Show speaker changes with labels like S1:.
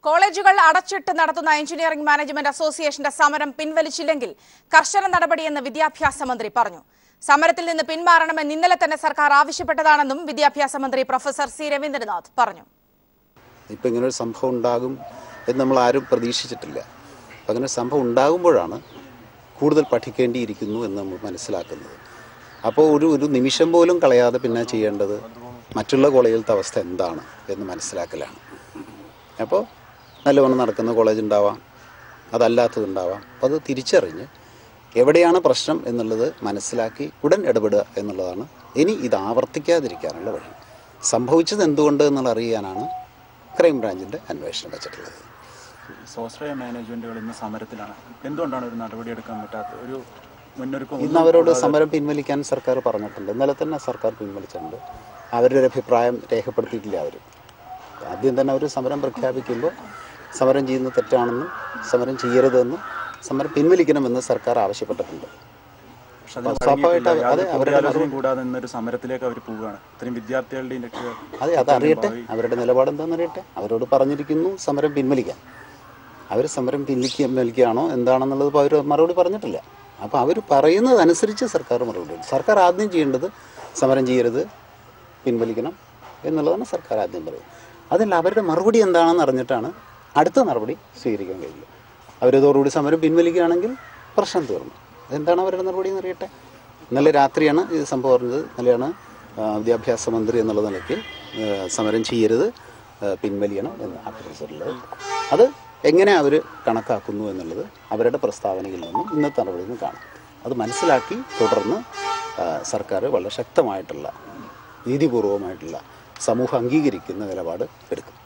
S1: കോളേജുകൾ അടച്ചിട്ട് നടത്തുന്ന എഞ്ചിനീയറിംഗ് മാനേജ്മെന്റ് അസോസിയേഷന്റെ സമരം പിൻവലിച്ചില്ലെങ്കിൽ കർശന നടപടിയെന്ന് വിദ്യാഭ്യാസ മന്ത്രി പറഞ്ഞു. സമരത്തിൽ നിന്ന് പിന്മാറണമെന്ന് ഇന്നലെ തന്നെ സർക്കാർ ആവശ്യപ്പെട്ടതാണെന്നും വിദ്യാഭ്യാസ മന്ത്രി പ്രൊഫസർ സി രവീന്ദ്രനാഥ് പറഞ്ഞു.
S2: ഇപ്പോൾ ഇങ്ങനെ ഒരു സംഭവം ഉണ്ടാകും എന്ന് നമ്മൾ ആരും പ്രതീക്ഷിച്ചിട്ടില്ല. അങ്ങനെ സംഭവം ഉണ്ടാകുമ്പോഴാണ് കൂടുതൽ പഠിക്കേണ്ടിയിരിക്കുന്നു എന്ന് നമ്മൾ മനസ്സിലാക്കുന്നത്. അപ്പോൾ ഒരു നിമിഷം പോലും കളയാതെ പിന്നെ ചെയ്യേണ്ടത് മറ്റുള്ള കോളേജിലത്തെ അവസ്ഥ എന്താണ് എന്ന് മനസ്സിലാക്കലാണ്. അപ്പോൾ നല്ലവണ്ണം നടക്കുന്ന കോളേജ് ഉണ്ടാവാം, അതല്ലാത്തതുണ്ടാവാം. അപ്പോൾ അത് തിരിച്ചറിഞ്ഞ് എവിടെയാണ് പ്രശ്നം എന്നുള്ളത് മനസ്സിലാക്കി ഉടൻ ഇടപെടുക എന്നുള്ളതാണ് ഇനി ഇത് ആവർത്തിക്കാതിരിക്കാനുള്ള വഴി. സംഭവിച്ചത് എന്തുകൊണ്ട് എന്നുള്ള അറിയാനാണ് ക്രൈംബ്രാഞ്ചിൻ്റെ അന്വേഷണം വെച്ചിട്ടുള്ളത്.
S3: സ്വാശ്രയ മാനേജ്മെൻറ്റുകൾ ഇന്ന് സമരത്തിലാണ്. എന്തുകൊണ്ടാണ് ഒരു നടപടിയെടുക്കാൻ പറ്റാത്ത ഒരു മുന്നൊരുക്കം?
S2: ഇന്ന് അവരോട് സമരം പിൻവലിക്കാൻ സർക്കാർ പറഞ്ഞിട്ടുണ്ട്. ഇന്നലെ തന്നെ സർക്കാർ പിൻവലിച്ചിട്ടുണ്ട്. അവരുടെ ഒരു അഭിപ്രായം രേഖപ്പെടുത്തിയിട്ടില്ല. അവർ ആദ്യം തന്നെ അവർ സമരം പ്രഖ്യാപിക്കുമ്പോൾ സമരം ചെയ്യുന്നത് തെറ്റാണെന്നും സമരം ചെയ്യരുതെന്നും സമരം പിൻവലിക്കണമെന്ന് സർക്കാർ ആവശ്യപ്പെട്ടിട്ടുണ്ട്.
S3: സ്വാഭാവികമായിട്ട് കൂടാതെ ഇന്നൊരു സമരത്തിലേക്ക് അവർ പോവുകയാണ്. ഇത്രയും വിദ്യാർത്ഥികളുടെ
S2: അതറിയട്ടെ, അവരുടെ നിലപാട് എന്താണെന്ന് അറിയട്ടെ. അവരോട് പറഞ്ഞിരിക്കുന്നു സമരം പിൻവലിക്കാൻ. അവർ സമരം പിൻവലിക്കുകയാണോ എന്താണെന്നുള്ളത് ഇപ്പോൾ അവർ മറുപടി പറഞ്ഞിട്ടില്ല. അപ്പോൾ അവർ പറയുന്നതനുസരിച്ച് സർക്കാർ മറുപടി. സർക്കാർ ആദ്യം ചെയ്യേണ്ടത് സമരം ചെയ്യരുത്, പിൻവലിക്കണം എന്നുള്ളതാണ് സർക്കാർ ആദ്യം പറയുന്നത്. അതല്ല, അവരുടെ മറുപടി എന്താണെന്ന് അറിഞ്ഞിട്ടാണ് അടുത്ത നടപടി സ്വീകരിക്കാൻ കഴിയുക. അവരിതോടുകൂടി സമരം പിൻവലിക്കുകയാണെങ്കിൽ പ്രശ്നം തീർന്നു. അതെന്താണ് അവരുടെ നടപടി എന്നറിയട്ടെ. ഇന്നലെ രാത്രിയാണ് ഇത് സംഭവം പറഞ്ഞത്. ഇന്നലെയാണ് വിദ്യാഭ്യാസ മന്ത്രി എന്നുള്ള നിലയ്ക്ക് സമരം ചെയ്യരുത്, പിൻവലിയണം എന്ന് അഭ്യർത്ഥിച്ചിട്ടുള്ളത്. അത് എങ്ങനെ അവർ കണക്കാക്കുന്നു എന്നുള്ളത് അവരുടെ പ്രസ്താവനയിൽ നിന്നും ഇന്നത്തെ നടപടിയിൽ നിന്ന് കാണാം. അത് മനസ്സിലാക്കി തുടർന്ന് സർക്കാർ വളരെ ശക്തമായിട്ടുള്ള നീതിപൂർവമായിട്ടുള്ള സമൂഹം അംഗീകരിക്കുന്ന നിലപാട് എടുക്കും.